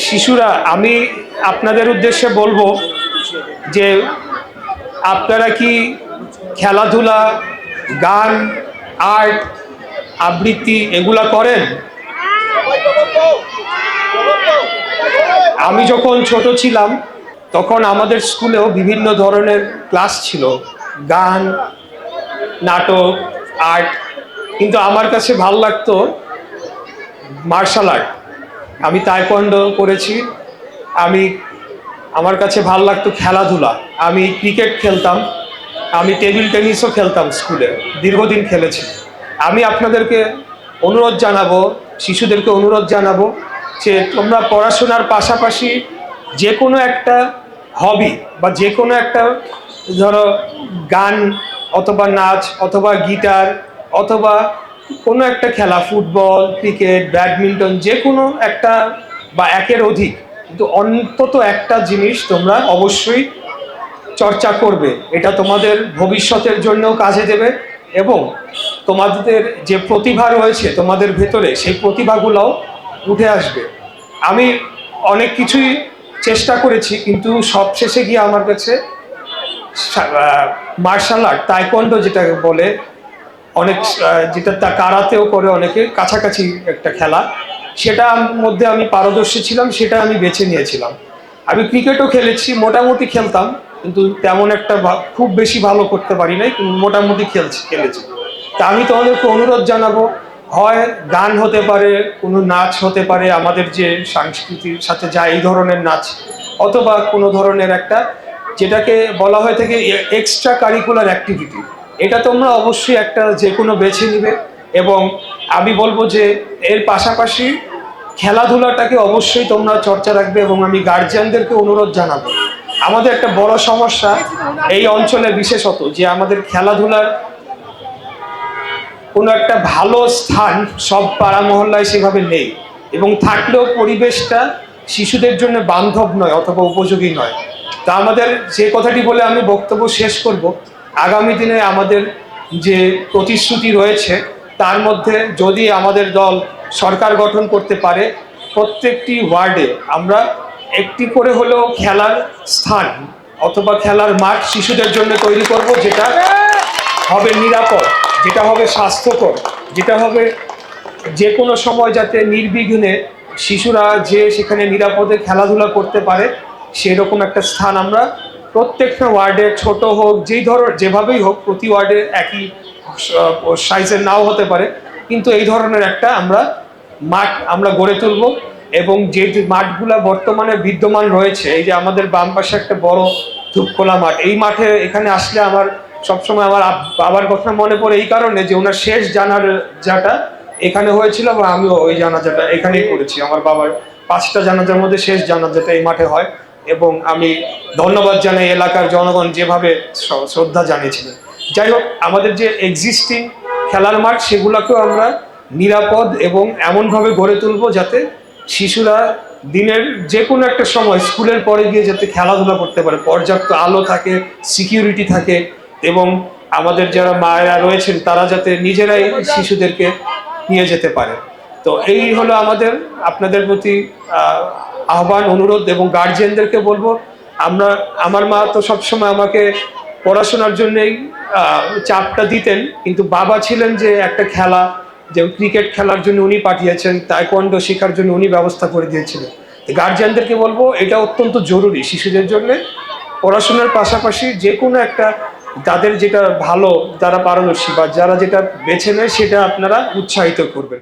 শিশুরা, আমি আপনাদের উদ্দেশ্যে বলবো যে আপনারা কি খেলাধুলা, গান, আর্ট, আবৃত্তি এগুলা করেন? আমি যখন ছোট ছিলাম তখন আমাদের স্কুলেও বিভিন্ন ধরনের ক্লাস ছিল, গান, নাটক, আর্ট। কিন্তু আমার কাছে ভালো লাগতো মার্শাল আর্ট। আমি তাইকোয়ান্ডো করেছি। আমার কাছে ভালো লাগতো খেলাধুলা। আমি ক্রিকেট খেলতাম, আমি টেবিল টেনিসও খেলতাম, স্কুলে দীর্ঘদিন খেলেছি। আমি আপনাদেরকে অনুরোধ জানাবো, শিশুদেরকে অনুরোধ জানাবো যে তোমরা পড়াশোনার পাশাপাশি যে কোনো একটা হবি বা যে কোনো একটা, ধরো গান অথবা নাচ অথবা গিটার অথবা কোনো একটা খেলা, ফুটবল, ক্রিকেট, ব্যাডমিন্টন, যে কোনো একটা বা একের অধিক, কিন্তু অন্তত একটা জিনিস তোমরা অবশ্যই চর্চা করবে। এটা তোমাদের ভবিষ্যতের জন্যও কাজে দেবে এবং তোমাদের যে প্রতিভা রয়েছে তোমাদের ভেতরে, সেই প্রতিভাগুলোও উঠে আসবে। আমি অনেক কিছুই চেষ্টা করেছি, কিন্তু সবশেষে গিয়ে আমার কাছে মার্শাল আর্ট, তাইকোয়ান্ডো যেটাকে বলে, অনেক যেটা তা কারাতেও করে অনেকে, কাছাকাছি একটা খেলা, সেটার মধ্যে আমি পারদর্শী ছিলাম, সেটা আমি বেছে নিয়েছিলাম। আমি ক্রিকেটও খেলেছি, মোটামুটি খেলতাম, কিন্তু তেমন একটা খুব বেশি ভালো করতে পারি নাই, কিন্তু মোটামুটি খেলেছি। তা আমি তোমাদেরকে অনুরোধ জানাবো, হয় গান হতে পারে, কোনো নাচ হতে পারে, আমাদের যে সংস্কৃতির সাথে যায় এই ধরনের নাচ, অথবা কোনো ধরনের একটা যেটাকে বলা হয়ে থাকে এক্সট্রা কারিকুলার অ্যাক্টিভিটি, এটা তোমরা অবশ্যই একটা যে কোনো বেছে নিবে। এবং আমি বলবো যে এর পাশাপাশি খেলাধুলাটাকে অবশ্যই তোমরা চর্চা রাখবে। এবং আমি গার্জিয়ানদেরকে অনুরোধ জানাবো, আমাদের একটা বড় সমস্যা এই অঞ্চলে বিশেষত, যে আমাদের খেলাধুলার কোনো একটা ভালো স্থান সব পাড়া মহল্লায় সেভাবে নেই, এবং থাকলেও পরিবেশটা শিশুদের জন্য বান্ধব নয় অথবা উপযোগী নয়। তা আমাদের যে কথাটি বলে আমি বক্তব্য শেষ করব, আগামী দিনে আমাদের যে প্রতিশ্রুতি রয়েছে তার মধ্যে যদি আমাদের দল সরকার গঠন করতে পারে, প্রত্যেকটি ওয়ার্ডে আমরা একটি করে হলেও খেলার স্থান অথবা খেলার মাঠ শিশুদের জন্য তৈরি করব, যেটা হবে নিরাপদ, যেটা হবে স্বাস্থ্যকর, যেটা হবে যে কোনো সময় যাতে নির্বিঘ্নে শিশুরা যে সেখানে নিরাপদে খেলাধুলা করতে পারে, সেরকম একটা স্থান আমরা প্রত্যেকটা ওয়ার্ডে, ছোট হোক, যেভাবেই হোক, প্রতি ওয়ার্ডে একই সাইজের নাও হতে পারে, কিন্তু এই ধরনের একটা আমরা মাঠ আমরা গড়ে তুলব। এবং যে মাঠগুলা বর্তমানে বিদ্যমান রয়েছে, এই যে আমাদের বাম পাশে একটা বড় ধূপখোলা মাঠ, এই মাঠে এখানে আসলে আমার সবসময় আমার বাবার কথা মনে পড়ে, এই কারণে যে ওনার শেষ জানাজাটা এখানে হয়েছিল, বা আমিও ওই জানাজাটা এখানেই করেছি। আমার বাবার 5টা জানাজার মধ্যে শেষ জানাজাটা এই মাঠে হয়, এবং আমি ধন্যবাদ জানাই এলাকার জনগণ যেভাবে শ্রদ্ধা জানিয়েছিলেন। যাই হোক, আমাদের যে এক্সিস্টিং খেলার মাঠ, সেগুলোকেও আমরা নিরাপদ এবং এমনভাবে গড়ে তুলব যাতে শিশুরা দিনের যে কোনো একটা সময় স্কুলের পরে গিয়ে যাতে খেলাধুলা করতে পারে, পর্যাপ্ত আলো থাকে, সিকিউরিটি থাকে, এবং আমাদের যারা মায়েরা রয়েছেন তারা যাতে নিজেরাই শিশুদেরকে নিয়ে যেতে পারে। তো এই হলো আপনাদের প্রতি আহ্বান, অনুরোধ। এবং গার্জিয়ানদেরকে বলবো, আমার মা তো সবসময় আমাকে পড়াশোনার জন্যই চাপটা দিতেন, কিন্তু বাবা ছিলেন যে একটা খেলা, যেমন ক্রিকেট খেলার জন্য উনি পাঠিয়েছেন, তাইকোয়ান্ডো শেখার জন্য উনি ব্যবস্থা করে দিয়েছিলেন। গার্জিয়ানদেরকে বলবো, এটা অত্যন্ত জরুরি শিশুদের জন্য, পড়াশোনার পাশাপাশি যে কোনো একটা তাদের যেটা ভালো, যারা পারদর্শী বা যারা যেটা বেছে নেয়, সেটা আপনারা উৎসাহিত করবেন।